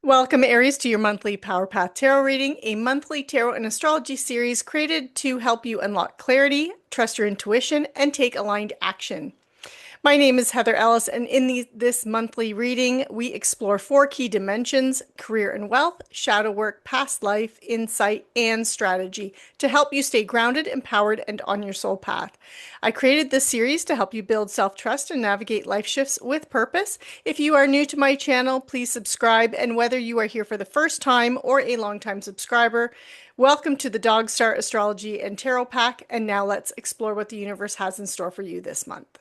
Welcome, Aries, to your monthly Power Path Tarot reading, a monthly tarot and astrology series created to help you unlock clarity, trust your intuition, and take aligned action. My name is Heather Ellis, and in this monthly reading, we explore four key dimensions: career and wealth, shadow work, past life, insight, and strategy to help you stay grounded, empowered, and on your soul path. I created this series to help you build self-trust and navigate life shifts with purpose. If you are new to my channel, please subscribe, and whether you are here for the first time or a longtime subscriber, welcome to the Dog Star Astrology and Tarot Pack, and now let's explore what the universe has in store for you this month.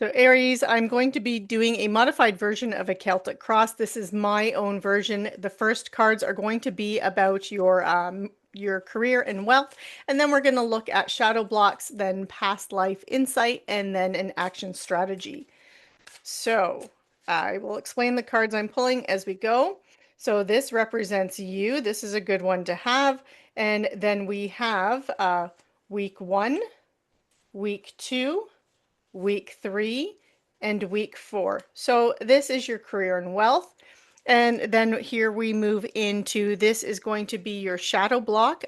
So Aries, I'm going to be doing a modified version of a Celtic cross. This is my own version. The first cards are going to be about your career and wealth, and then we're going to look at shadow blocks, then past life insight, and then an action strategy. So I will explain the cards I'm pulling as we go. So this represents you. This is a good one to have. And then we have week 1, week 2, week 3, and week 4. So this is your career and wealth. And then here we move into, this is going to be your shadow block,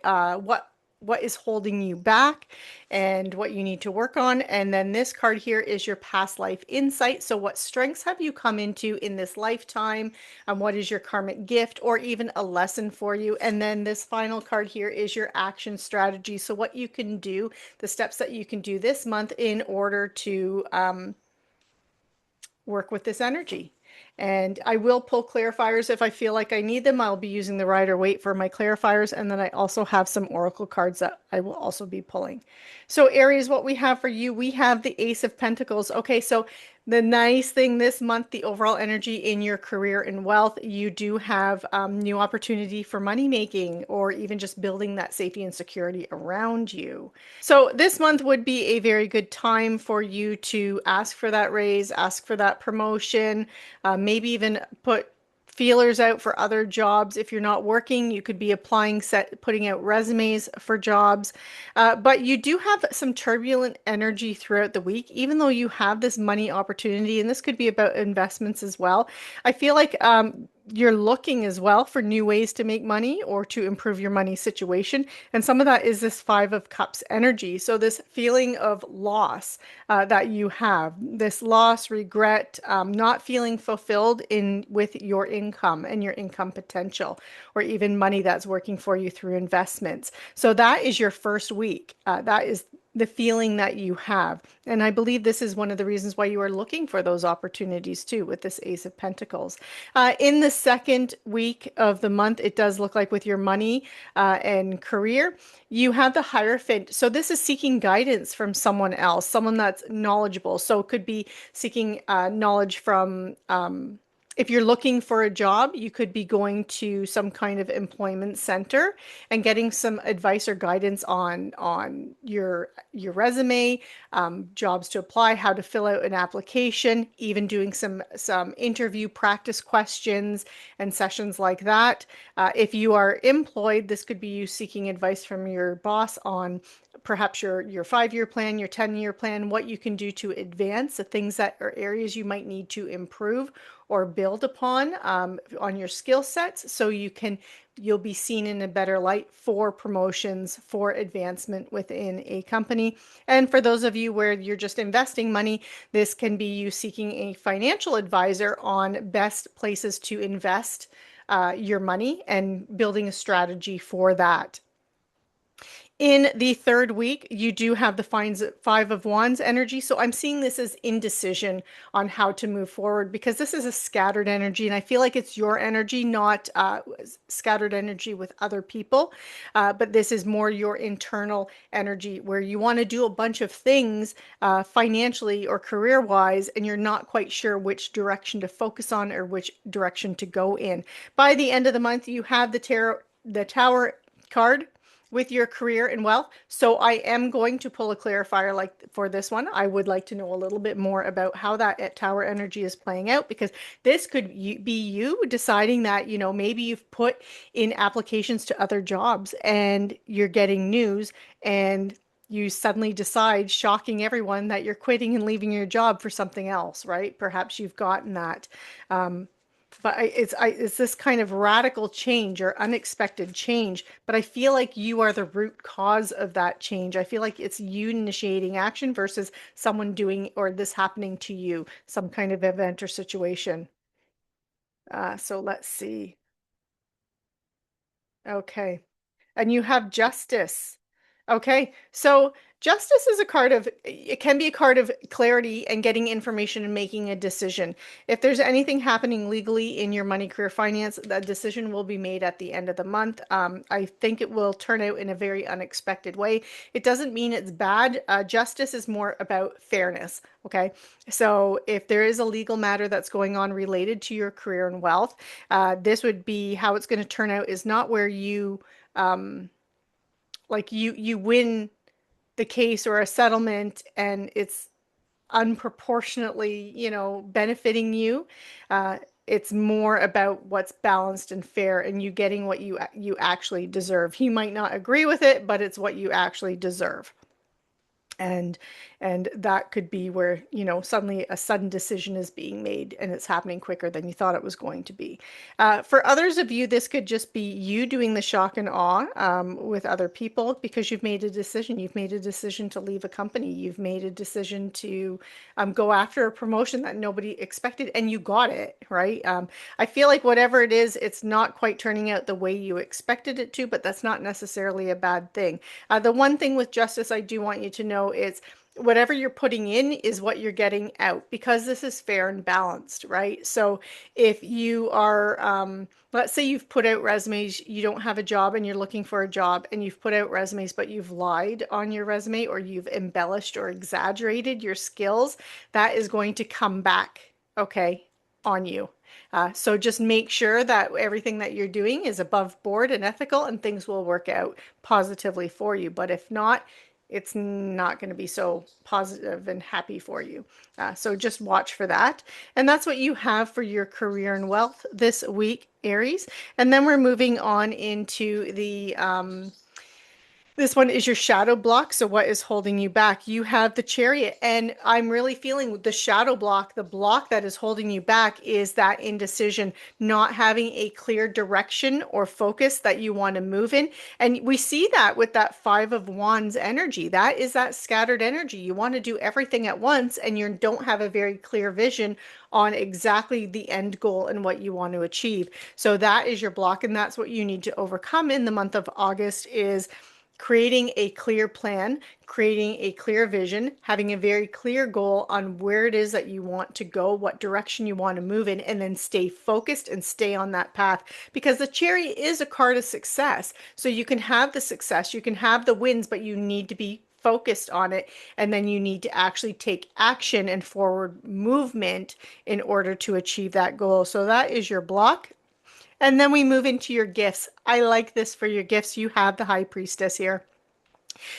what is holding you back and what you need to work on. And then this card here is your past life insight. So what strengths have you come into in this lifetime? What is your karmic gift or even a lesson for you? And then this final card here is your action strategy. So what you can do, the steps that you can do this month in order to work with this energy. And I will pull clarifiers if I feel like I need them. I'll be using the Rider Waite for my clarifiers. And then I also have some oracle cards that I will also be pulling. So Aries, what we have for you, we have the Ace of Pentacles. Okay, so the nice thing this month, the overall energy in your career and wealth, you do have new opportunity for money making or even just building that safety and security around you. So this month would be a very good time for you to ask for that raise, ask for that promotion, maybe even put feelers out for other jobs. If you're not working, you could be putting out resumes for jobs. But you do have some turbulent energy throughout the week, even though you have this money opportunity, and this could be about investments as well. I feel like you're looking as well for new ways to make money or to improve your money situation. And some of that is this Five of Cups energy. So this feeling of loss that you have, this loss, regret, not feeling fulfilled with your income and your income potential, or even money that's working for you through investments. So that is your first week. That is the feeling that you have. And I believe this is one of the reasons why you are looking for those opportunities too with this Ace of Pentacles. In the second week of the month, it does look like with your money and career, you have the Hierophant. So this is seeking guidance from someone else, someone that's knowledgeable. So it could be seeking knowledge from if you're looking for a job, you could be going to some kind of employment center and getting some advice or guidance on your resume, jobs to apply, how to fill out an application, even doing some interview practice questions and sessions like that. If you are employed, this could be you seeking advice from your boss on perhaps your 5-year plan, your 10-year plan, what you can do to advance, the things that are areas you might need to improve or build upon on your skill sets, so you'll be seen in a better light for promotions, for advancement within a company. And for those of you where you're just investing money, this can be you seeking a financial advisor on best places to invest your money and building a strategy for that. In the third week, you do have the Five of Wands energy. So I'm seeing this as indecision on how to move forward because this is a scattered energy. And I feel like it's your energy, not scattered energy with other people. But this is more your internal energy where you want to do a bunch of things financially or career-wise, and you're not quite sure which direction to focus on or which direction to go in. By the end of the month, you have the Tower card with your career and wealth. So I am going to pull a clarifier like for this one. I would like to know a little bit more about how that Tower energy is playing out, because this could be you deciding that, maybe you've put in applications to other jobs and you're getting news and you suddenly decide, shocking everyone, that you're quitting and leaving your job for something else, right? Perhaps you've gotten that But it's this kind of radical change or unexpected change. But I feel like you are the root cause of that change. I feel like it's you initiating action versus someone doing or this happening to you, some kind of event or situation. So let's see. Okay. And you have justice. Okay. So justice is a card of, it can be a card of clarity and getting information and making a decision. If there's anything happening legally in your money, career, finance, that decision will be made at the end of the month. I think it will turn out in a very unexpected way. It doesn't mean it's bad. Justice is more about fairness. Okay. So if there is a legal matter that's going on related to your career and wealth, this would be how it's going to turn out is not where you um, like you win the case or a settlement and it's unproportionately, benefiting you. Uh, it's more about what's balanced and fair and you getting what you actually deserve. You might not agree with it, but it's what you actually deserve. And and that could be where, suddenly a sudden decision is being made and it's happening quicker than you thought it was going to be. For others of you, this could just be you doing the shock and awe with other people because you've made a decision. You've made a decision to leave a company. You've made a decision to go after a promotion that nobody expected and you got it, right? I feel like whatever it is, it's not quite turning out the way you expected it to, but that's not necessarily a bad thing. The one thing with justice I do want you to know is whatever you're putting in is what you're getting out because this is fair and balanced, right? So if you are, let's say you've put out resumes, you don't have a job and you're looking for a job and you've put out resumes, but you've lied on your resume or you've embellished or exaggerated your skills, that is going to come back, okay, on you. So just make sure that everything that you're doing is above board and ethical and things will work out positively for you. But if not, it's not going to be so positive and happy for you. So just watch for that. And that's what you have for your career and wealth this week, Aries. And then we're moving on into the this one is your shadow block. So what is holding you back? You have the Chariot, and I'm really feeling the shadow block, the block that is holding you back is that indecision, not having a clear direction or focus that you want to move in. And we see that with that Five of Wands energy. That is that scattered energy. You want to do everything at once and you don't have a very clear vision on exactly the end goal and what you want to achieve. So that is your block, and that's what you need to overcome in the month of August is creating a clear plan, creating a clear vision, having a very clear goal on where it is that you want to go, what direction you want to move in, and then stay focused and stay on that path. Because the Chariot is a card of success. So you can have the success, you can have the wins, but you need to be focused on it. And then you need to actually take action and forward movement in order to achieve that goal. So that is your block. And then we move into your gifts. I like this for your gifts. You have the High Priestess here.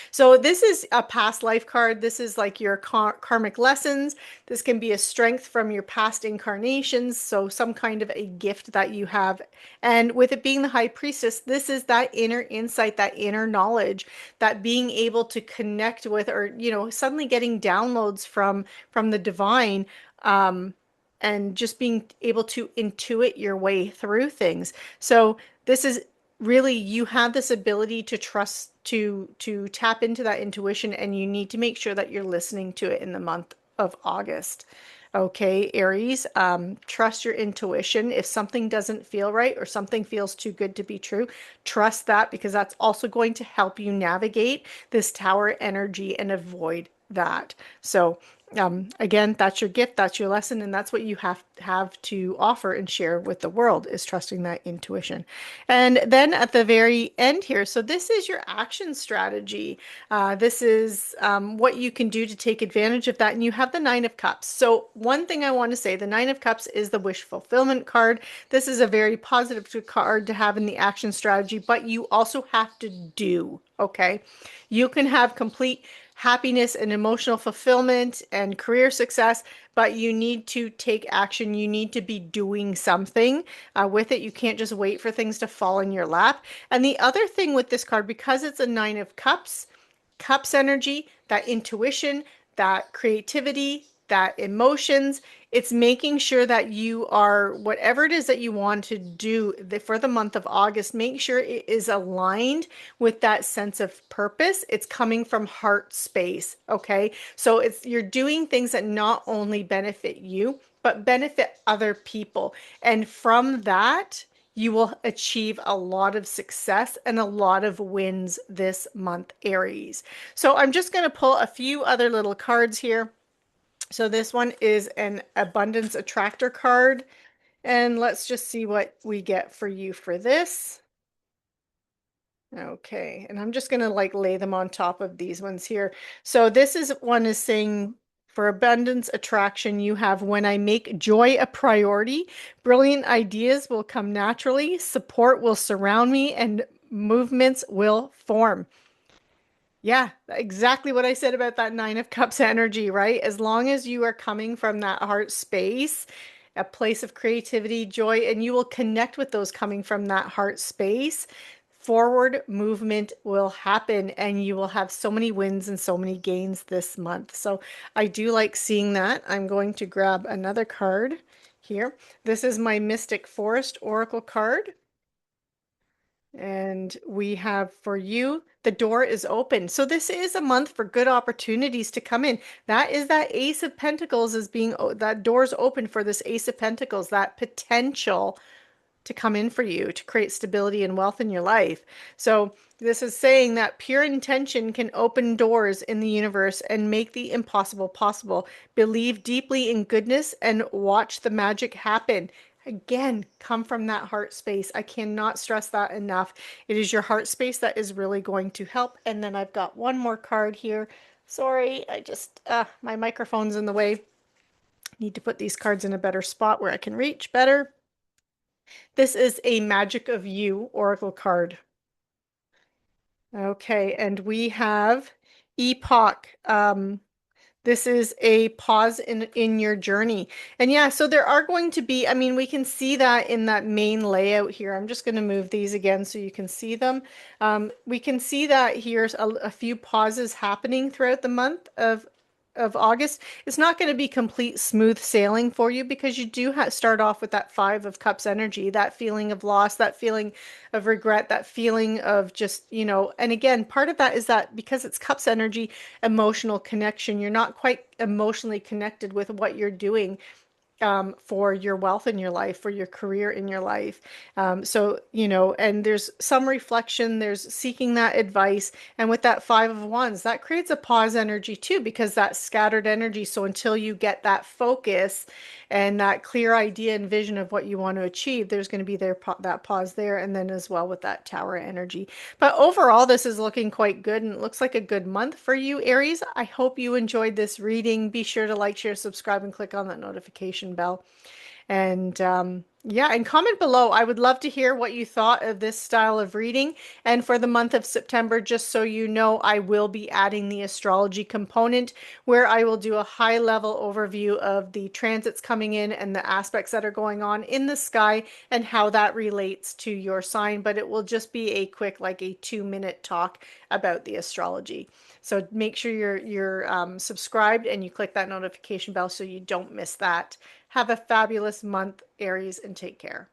So this is a past life card. This is like your karmic lessons. This can be a strength from your past incarnations. So some kind of a gift that you have. And with it being the High Priestess, this is that inner insight, that inner knowledge, that being able to connect with, or, suddenly getting downloads from the divine. And just being able to intuit your way through things. So this is really, you have this ability to trust, to tap into that intuition, and you need to make sure that you're listening to it in the month of August. Okay, Aries, trust your intuition. If something doesn't feel right or something feels too good to be true, trust that, because that's also going to help you navigate this tower energy and avoid that. So again, that's your gift, that's your lesson, and that's what you have to offer and share with the world, is trusting that intuition. And then at the very end here, so this is your action strategy. This is what you can do to take advantage of that. And you have the Nine of Cups. So one thing I want to say, the Nine of Cups is the wish fulfillment card. This is a very positive card to have in the action strategy, but you also have to do, okay? You can have complete happiness and emotional fulfillment and career success, but you need to take action. You need to be doing something with it. You can't just wait for things to fall in your lap. And the other thing with this card, because it's a Nine of Cups, cups energy, that intuition, that creativity, that emotions, It's making sure that you are, whatever it is that you want to do for the month of August, make sure it is aligned with that sense of purpose. It's coming from heart space, okay? So you're doing things that not only benefit you, but benefit other people. And from that, you will achieve a lot of success and a lot of wins this month, Aries. So I'm just going to pull a few other little cards here. So this one is an abundance attractor card. And let's just see what we get for you for this. Okay, and I'm just gonna like lay them on top of these ones here. So this is one is saying for abundance attraction, you have when I make joy a priority, brilliant ideas will come naturally, support will surround me, and movements will form. Yeah, exactly what I said about that Nine of Cups energy, right? As long as you are coming from that heart space, a place of creativity, joy, and you will connect with those coming from that heart space, forward movement will happen and you will have so many wins and so many gains this month. So I do like seeing that. I'm going to grab another card here. This is my Mystic Forest Oracle card. And we have for you, the door is open. So this is a month for good opportunities to come in. That is that Ace of Pentacles is being, that door's open for this Ace of Pentacles, that potential to come in for you to create stability and wealth in your life. So this is saying that pure intention can open doors in the universe and make the impossible possible. Believe deeply in goodness and watch the magic happen. Again, come from that heart space. I cannot stress that enough. It is your heart space that is really going to help. And then I've got one more card here. Sorry, my microphone's in the way. Need to put these cards in a better spot where I can reach better. This is a Magic of You Oracle card. Okay, and we have Epoch. This is a pause in your journey. And yeah, so there are going to be, I mean, we can see that in that main layout here. I'm just going to move these again so you can see them. We can see that here's a few pauses happening throughout the month of August. It's not going to be complete smooth sailing for you because you do start off with that Five of Cups energy, that feeling of loss, that feeling of regret, that feeling of just, and again, part of that is that because it's Cups energy, emotional connection, you're not quite emotionally connected with what you're doing for your wealth in your life, for your career in your life. And there's some reflection, there's seeking that advice. And with that Five of Wands, that creates a pause energy too, because that scattered energy. So until you get that focus and that clear idea and vision of what you want to achieve, there's going to be that pause there. And then as well with that Tower energy. But overall, this is looking quite good and it looks like a good month for you, Aries. I hope you enjoyed this reading. Be sure to like, share, subscribe, and click on that notification bell. And yeah, and comment below. I would love to hear what you thought of this style of reading. And for the month of September, just so you know, I will be adding the astrology component where I will do a high level overview of the transits coming in and the aspects that are going on in the sky and how that relates to your sign. But it will just be a quick, like a 2-minute talk about the astrology. So make sure you're subscribed and you click that notification bell so you don't miss that. Have a fabulous month, Aries, and take care.